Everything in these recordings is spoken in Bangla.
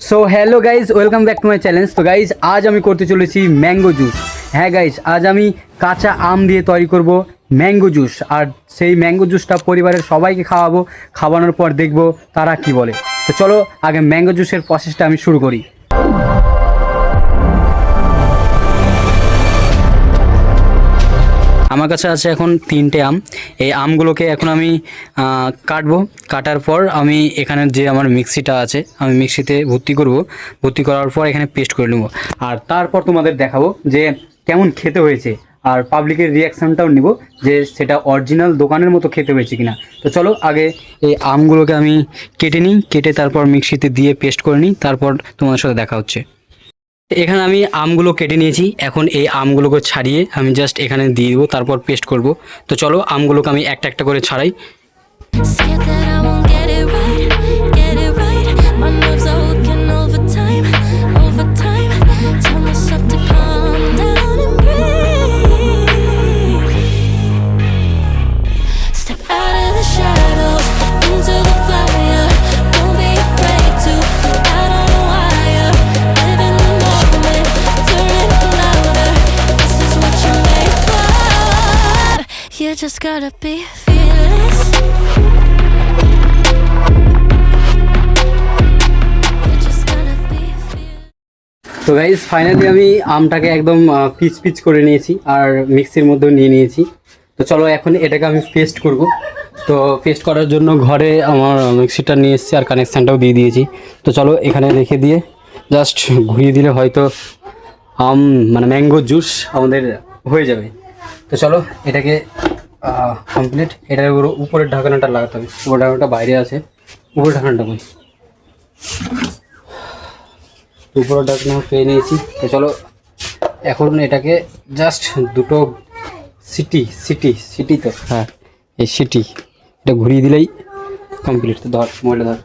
So hello guys, welcome back to my challenge. তো গাইজ, আজ আমি করতে চলেছি ম্যাঙ্গো জুস। হ্যাঁ গাইজ, আজ আমি কাঁচা আম দিয়ে তৈরি করব ম্যাঙ্গো জুস। আর সেই ম্যাঙ্গো জুসটা পরিবারের সবাইকে খাওয়াবো। খাওয়ানোর পর দেখবো তারা কি বলে। তো চলো আগে ম্যাঙ্গো জুসের প্রসেসটা আমি শুরু করি। আমার কাছে আছে এখন 3টে আম। এই আমগুলোকে এখন আমি কাটবো। কাটার পর আমি এখানে যে আমার মিক্সিটা আছে, আমি মিক্সিতে ভর্তি করব। ভর্তি করার পর এখানে পেস্ট করে নেব। আর তারপর তোমাদের দেখাবো যে কেমন খেতে হয়েছে, আর পাবলিকের রিয়াকশানটাও নিব যে সেটা অরিজিনাল দোকানের মতো খেতে হয়েছে কিনা। তো চলো আগে এই আমগুলোকে আমি কেটে নিই, কেটে তারপর মিক্সিতে দিয়ে পেস্ট করে নিই, তারপর তোমাদের সাথে দেখা হচ্ছে। এখানে আমি আমগুলো কেটে নিয়েছি। এখন এই আমগুলোকে ছাড়িয়ে আমি জাস্ট এখানে দিয়ে দেবো, তারপর পেস্ট করব। তো চলো আমগুলোকে আমি একটা একটা করে ছাড়াই। Scared that I won't get it right, get it right. My nerves are working overtime, overtime. Tell myself to calm down and breathe. Step out of the shadows, into the fire. Don't be afraid to put out on the wire. Live in the moment, turn it louder. This is what you're made for. You just gotta be fearless. তো গাইজ, ফাইনালি আমি আমটাকে একদম পিচ পিচ করে নিয়েছি আর মিক্সির মধ্যেও নিয়ে নিয়েছি। তো চলো এখন এটাকে আমি পেস্ট করব। তো পেস্ট করার জন্য ঘরে আমার মিক্সিটা নিয়ে এসেছি আর কানেকশানটাও দিয়ে দিয়েছি। তো চলো এখানে রেখে দিয়ে জাস্ট ঘুরিয়ে দিলে হয়তো আম মানে ম্যাঙ্গো জুস আমাদের হয়ে যাবে। তো চলো এটাকে কমপ্লিট। এটার উপরের ঢাকনাটা লাগাতে হবে। উপরের ঢাকনাটা বাইরে আছে, উপরের ঢাকনাটা কই? উপরের ঢাকনা পেয়ে নিয়েছি। তো চলো এখন এটাকে জাস্ট দুটো সিটি তো হ্যাঁ, এই সিটি এটা ঘুরিয়ে দিলেই কমপ্লিট। তো ধর মোবাইলটা ধর।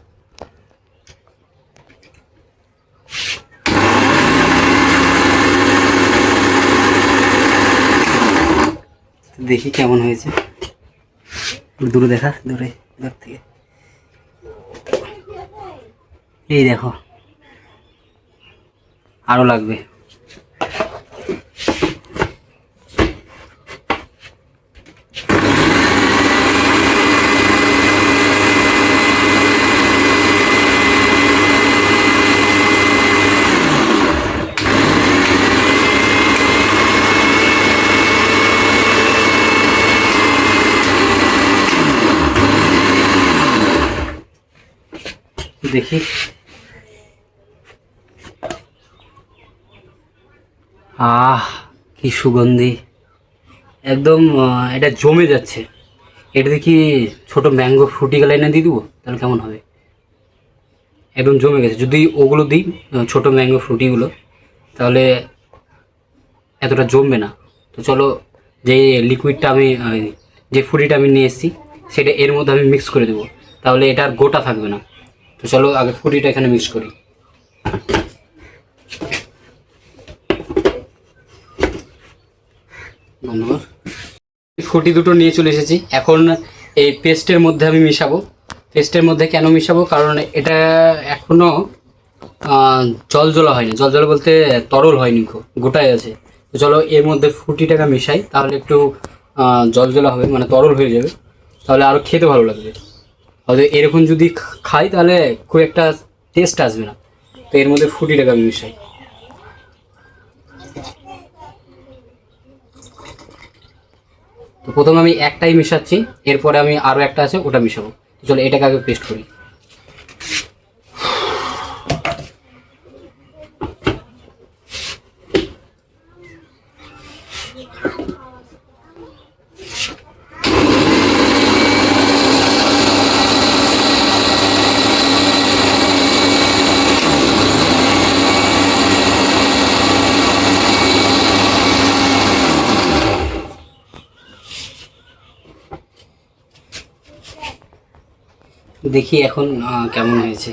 দেখি কেমন হয়েছে। দূরে দেখা, দূর থেকে এই দেখো, আরও লাগবে। দেখি কি সুগন্ধি, একদম এটা জমে যাচ্ছে। এটা দেখি ছোট ম্যাঙ্গো ফ্রুটিগুলো এনে দিয়ে দেবো, তাহলে কেমন হবে? একদম জমে গেছে। যদি ওগুলো দিই ছোট ম্যাঙ্গো ফ্রুটিগুলো, তাহলে এতটা জমবে না। তো চলো যে লিকুইডটা আমি যে ফ্রুটিটা আমি নিয়ে এসেছি সেটা এর মধ্যে আমি মিক্স করে দেবো, তাহলে এটা আর গোটা থাকবে না। তো চলো আগে ফ্রুটিটা এখানে মিক্স করি। ধন্যবাদ। ফ্রুটি দুটো নিয়ে চলে এসেছি। এখন এই পেস্টের মধ্যে আমি মিশাবো। পেস্টের মধ্যে কেন মিশাবো? কারণ এটা এখনও জলজলা হয়নি। জলজলা বলতে তরল হয়নি, গোটাই আছে। তো চলো এর মধ্যে ফ্রুটিটাকে মিশাই, তাহলে একটু জলজলা হবে, মানে তরল হয়ে যাবে, তাহলে আরও খেতে ভালো লাগবে। হয়তো এরকম যদি খাই তাহলে খুব একটা টেস্ট আসবে না। তো এর মধ্যে ফ্রুটিটাকে আমি মিশাই। তো প্রথমে আমি একটাই মিশাচ্ছি, এরপরে আমি আরও একটা আছে ওটা মিশাবো। চলো এটাকে আগে পেস্ট করি। দেখি এখন কেমন হয়েছে।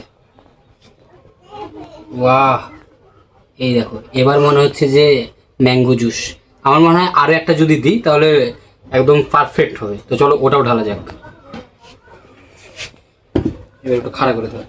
ওয়াহ, এই দেখো, এবার মনে হচ্ছে যে ম্যাঙ্গো জুস। আমার মনে হয় আরও একটা যদি দিই তাহলে একদম পারফেক্ট হবে। তো চলো ওটাও ঢালা যাক। এবার একটু খাড়া করে দেবো।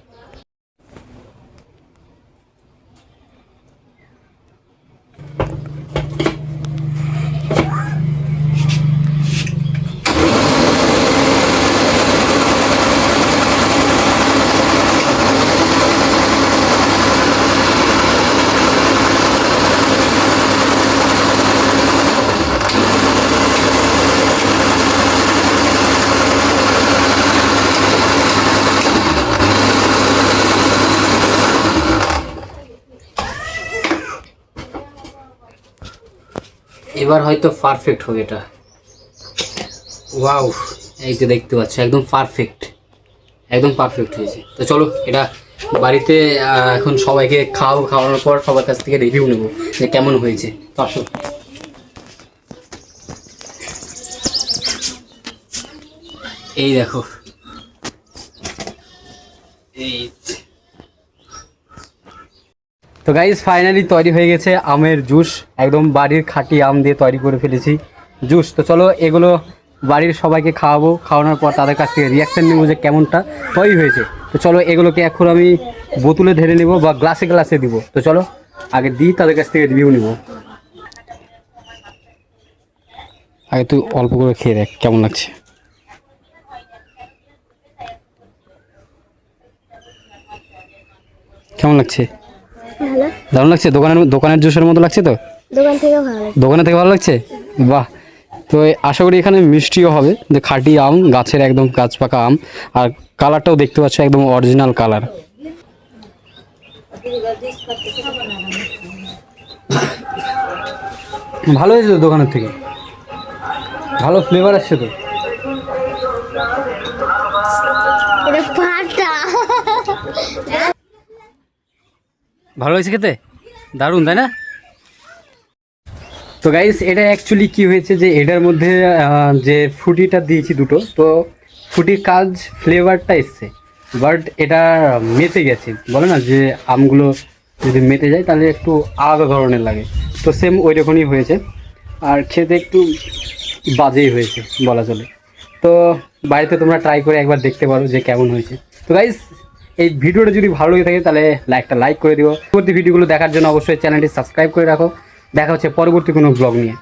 এবার হয়তো পারফেক্ট হবে এটা। ওয়াও, এই যে দেখতে পাচ্ছ একদম পারফেক্ট, একদম পারফেক্ট হয়েছে। তো চলো এটা বাড়িতে এখন সবাইকে খাওয়ানোর পর সবার কাছ থেকে রিভিউ নেবো যে কেমন হয়েছে। তো আসো। এই দেখো, এই তো গাইস ফাইনালি তৈরি হয়ে গেছে আমের জুস, একদম বাড়ির খাঁটি আম দিয়ে তৈরি করে ফেলেছি জুস। তো চলো এগুলো বাড়ির সবাইকে খাওয়াবো, খাওয়ানোর পর তাদের কাছ থেকে রিয়াকশান নেবো যে কেমনটা তৈরি হয়েছে। তো চলো এগুলোকে এখন আমি বোতলে ঢেলে নেবো বা গ্লাসে গ্লাসে দিব। তো চলো আগে দিই, তাদের কাছ থেকে রিভিউ নেবো। আগে তুই অল্প করে খেয়ে দেখ কেমন লাগছে। কেমন লাগছে? ভালো। দারুণ লাগছে, দোকানের জুসের মতো লাগছে তো? দোকান থেকে ভালো লাগে। দোকানে থেকে ভালো লাগছে, বাহ। তো আশা করি এখানে মিষ্টিও হবে, যে খাঁটি আম, গাছের একদম গাছ পাকা আম। আর কালারটাও দেখতে পাচ্ছ একদম অরিজিনাল কালার। ভালো হয়েছে তো দোকানের থেকে, ভালো ফ্লেভার আসছে তো। এটা ফাটা। ভালো হয়েছে খেতে, দারুণ তাই না? তো গাইস এটা অ্যাকচুয়ালি কি হয়েছে যে এটার মধ্যে যে ফ্রুটিটা দিয়েছি দুটো, তো ফ্রুটির কাজ ফ্লেভারটা এসছে, বাট এটা মেতে গেছে। বলে না যে আমগুলো যদি মেতে যায় তাহলে একটু আলাদা ধরনের লাগে, তো সেম ওই রকমই হয়েছে। আর খেতে একটু বাজেই হয়েছে বলা চলে। তো বাড়িতে তোমরা ট্রাই করে একবার দেখতে পারো যে কেমন হয়েছে। তো গাইস এই ভিডিওটা যদি ভালো লেগে থাকে তাহলে লাইক করে দিও। পরবর্তী ভিডিওগুলো দেখার জন্য অবশ্যই চ্যানেলটি সাবস্ক্রাইব করে রাখো। দেখা হচ্ছে পরবর্তী কোনো ব্লগ নিয়ে।